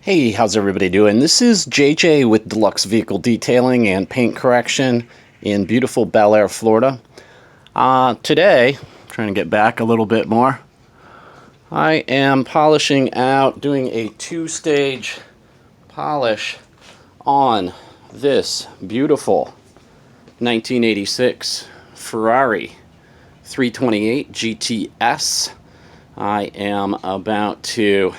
Hey, how's everybody doing? This is JJ with Deluxe Vehicle Detailing and Paint Correction in beautiful Bel Air, Florida. Today, trying to get back a little bit more, I am polishing out, doing a two-stage polish on this beautiful 1986 Ferrari 328 GTS. I am about to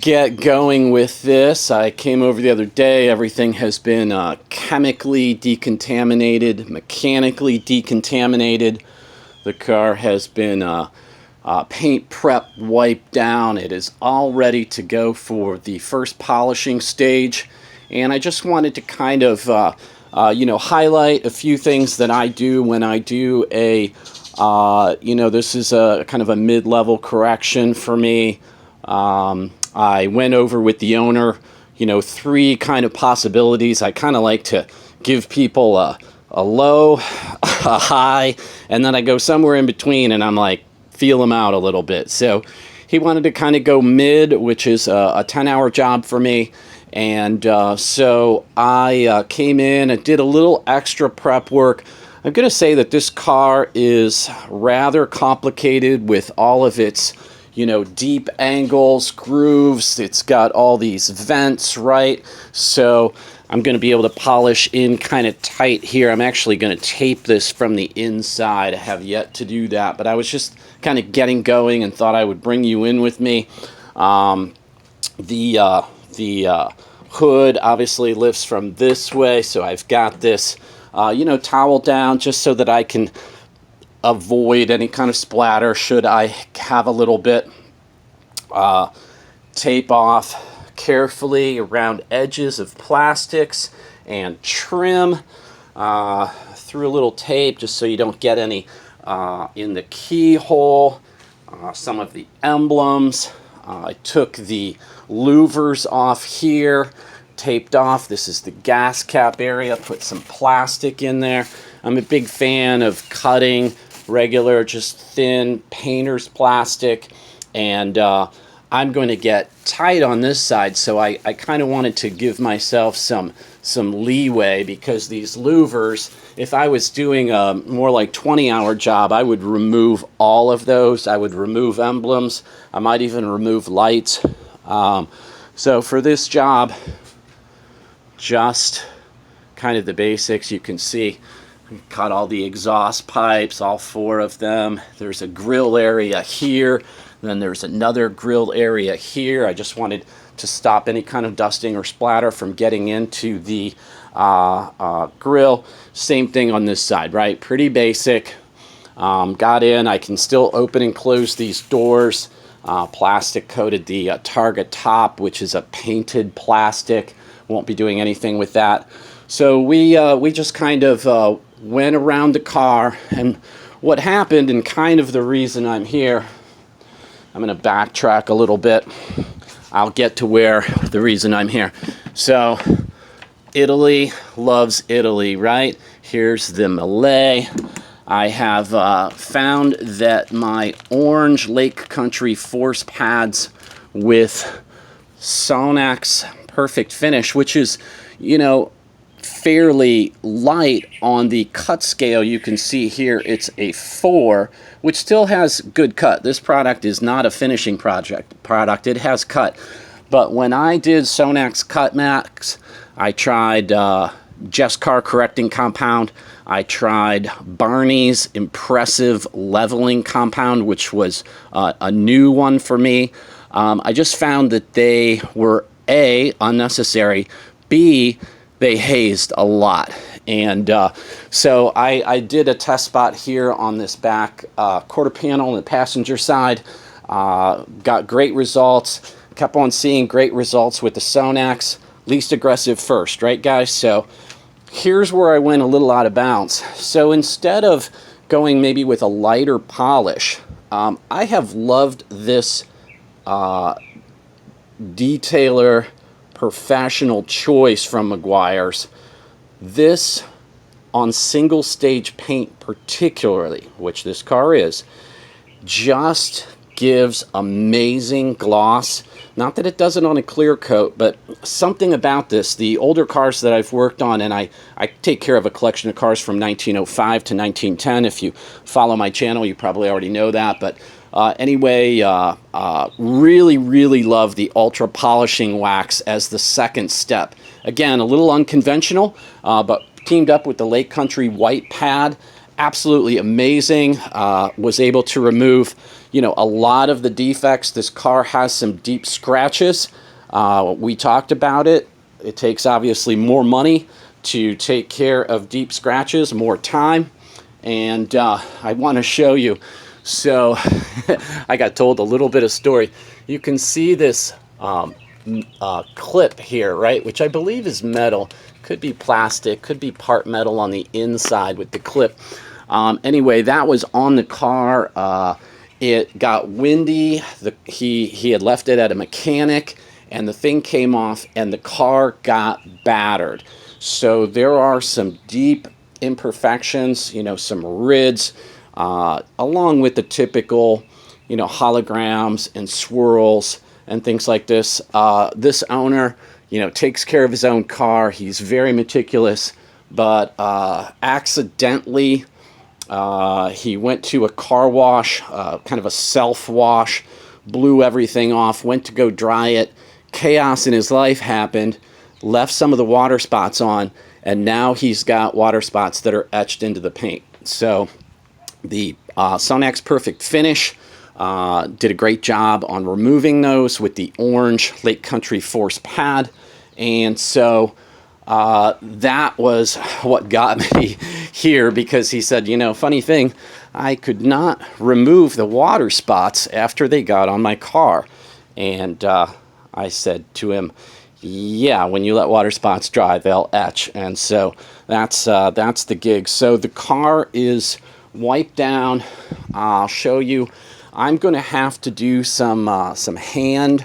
get going with this. I came over the other day. Everything has been chemically decontaminated, mechanically decontaminated. The car has been paint prep wiped down. It is all ready to go for the first polishing stage. And I just wanted to kind of highlight a few things that I do when I do a this is a kind of a mid-level correction for me. I went over with the owner, three kind of possibilities. I kind of like to give people a low, a high, and then I go somewhere in between and I'm like, feel them out a little bit. So he wanted to kind of go mid, which is a 10-hour job for me. And so I came in and did a little extra prep work. I'm going to say that this car is rather complicated with all of its deep angles, grooves. It's got all these vents, right? So I'm going to be able to polish in kind of tight here. I'm actually going to tape this from the inside. I have yet to do that, but I was just kind of getting going and thought I would bring you in with me. The hood obviously lifts from this way, so I've got this, towel down just so that I can avoid any kind of splatter should I have a little bit. Tape off carefully around edges of plastics and trim through a little tape just so you don't get any in the keyhole. Some of the emblems. I took the louvers off here, taped off. This is the gas cap area. Put some plastic in there. I'm a big fan of cutting regular, just thin painter's plastic, and I'm going to get tight on this side, so I kind of wanted to give myself some leeway, because these louvers, if I was doing a more like 20-hour job, I would remove all of those. I would remove emblems. I might even remove lights. So for this job, just kind of the basics. You can see cut all the exhaust pipes, all four of them. There's a grill area here. Then there's another grill area here. I just wanted to stop any kind of dusting or splatter from getting into the grill. Same thing on this side, right? Pretty basic. Got in. I can still open and close these doors. Plastic coated the target top, which is a painted plastic. Won't be doing anything with that. So we just kind of went around the car, and what happened, and kind of the reason I'm here, I'm going to backtrack a little bit. I'll get to where the reason I'm here. So Italy loves Italy, right? Here's the Malay. I have found that my orange Lake Country force pads with Sonax Perfect Finish, which is, fairly light on the cut scale. You can see here it's a 4, which still has good cut. This product is not a finishing product. It has cut. But when I did Sonax Cut Max, I tried Just Car Correcting Compound. I tried Barney's Impressive Leveling Compound, which was a new one for me. I just found that they were A, unnecessary, B, they hazed a lot. And so I did a test spot here on this back quarter panel on the passenger side. Got great results. Kept on seeing great results with the Sonax. Least aggressive first, right, guys? So here's where I went a little out of bounds. So instead of going maybe with a lighter polish, I have loved this detailer professional choice from Meguiar's. This on single stage paint particularly, which this car is, just gives amazing gloss. Not that it does it on a clear coat, but something about this, the older cars that I've worked on, and I take care of a collection of cars from 1905 to 1910. If you follow my channel, you probably already know that. But anyway, really, really love the ultra polishing wax as the second step. Again, a little unconventional, but teamed up with the Lake Country white pad. Absolutely amazing. Was able to remove, you know, a lot of the defects. This car has some deep scratches. We talked about it. It takes obviously more money to take care of deep scratches, more time. And I want to show you. So I got told a little bit of story. You can see this clip here, right? Which I believe is metal. Could be plastic, could be part metal on the inside with the clip. Anyway, that was on the car. It got windy. He had left it at a mechanic, and the thing came off, and the car got battered. So there are some deep imperfections, you know, some rids, along with the typical, you know, holograms and swirls and things like this. This owner, you know, takes care of his own car. He's very meticulous, but accidentally, he went to a car wash, kind of a self-wash, blew everything off, went to go dry it. Chaos in his life happened, left some of the water spots on, and now he's got water spots that are etched into the paint. So the Sonax Perfect Finish did a great job on removing those with the orange Lake Country Force pad. And so that was what got me here, because he said, you know, funny thing, I could not remove the water spots after they got on my car. And I said to him, yeah, when you let water spots dry, they'll etch. And so that's the gig. So the car is wiped down. I'll show you. I'm going to have to do some hand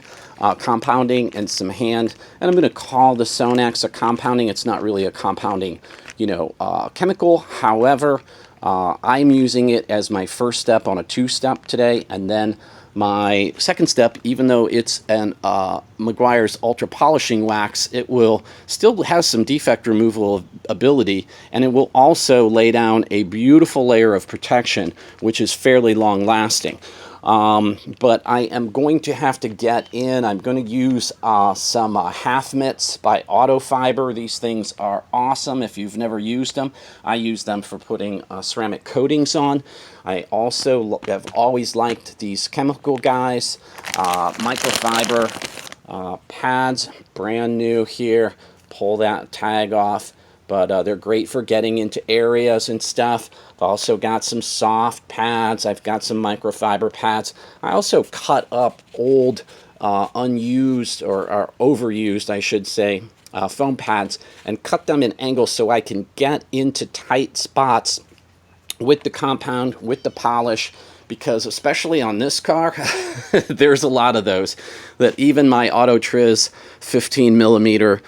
compounding and some hand, and I'm going to call the Sonax a compounding. It's not really a compounding, you know, chemical. However, I'm using it as my first step on a two-step today, and then my second step, even though it's an Meguiar's ultra polishing wax, it will still have some defect removal ability, and it will also lay down a beautiful layer of protection, which is fairly long lasting. But I am going to have to get in. I'm going to use some half mitts by Auto Fiber. These things are awesome. If you've never used them, I use them for putting ceramic coatings on. I also have always liked these chemical guys, microfiber pads, brand new here. Pull that tag off. But they're great for getting into areas and stuff. I've also got some soft pads. I've got some microfiber pads. I also cut up old, unused, or overused, I should say, foam pads, and cut them in angles so I can get into tight spots with the compound, with the polish, because especially on this car, there's a lot of those that even my Auto Triz 15 millimeter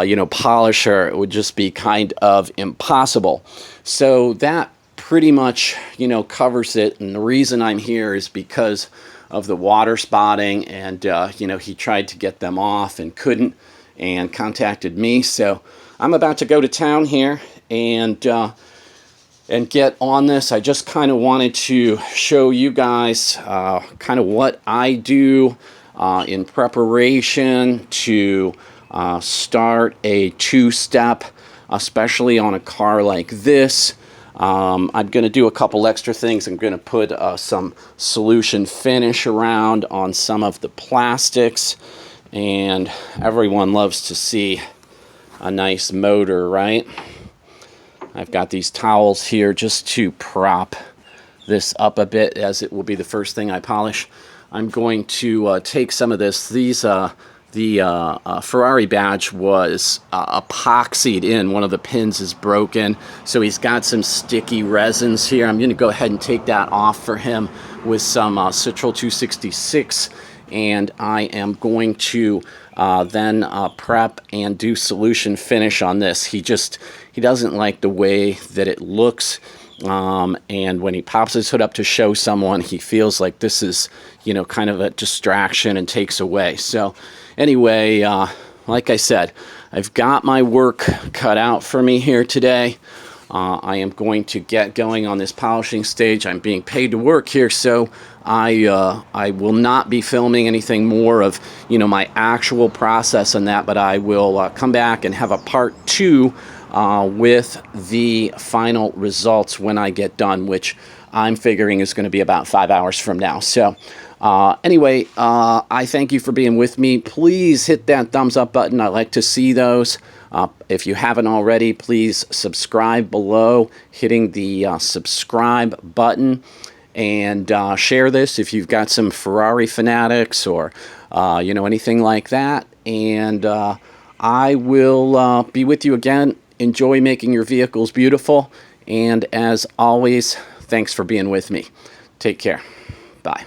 you know, polisher would just be kind of impossible. So that pretty much, you know, covers it. And the reason I'm here is because of the water spotting, and you know, he tried to get them off and couldn't, and contacted me. So I'm about to go to town here and get on this. I just kind of wanted to show you guys kind of what I do in preparation to start a two-step, especially on a car like this. I'm going to do a couple extra things. I'm going to put some solution finish around on some of the plastics, and everyone loves to see a nice motor, right? I've got these towels here just to prop this up a bit, as it will be the first thing I polish. I'm going to take some of this. The Ferrari badge was epoxied in. One of the pins is broken, so he's got some sticky resins here. I'm going to go ahead and take that off for him with some Citral 266, and I am going to then prep and do solution finish on this. He doesn't like the way that it looks. And when he pops his hood up to show someone, he feels like this is, you know, kind of a distraction and takes away. So anyway, like I said, I've got my work cut out for me here today. I am going to get going on this polishing stage. I'm being paid to work here, so I will not be filming anything more of, you know, my actual process and that, but I will come back and have a part 2 with the final results when I get done, which I'm figuring is going to be about 5 hours from now. So anyway, I thank you for being with me. Please hit that thumbs up button. I like to see those. If you haven't already, please subscribe below, hitting the subscribe button, and share this if you've got some Ferrari fanatics or you know, anything like that. And I will be with you again. Enjoy making your vehicles beautiful, and as always, thanks for being with me. Take care. Bye.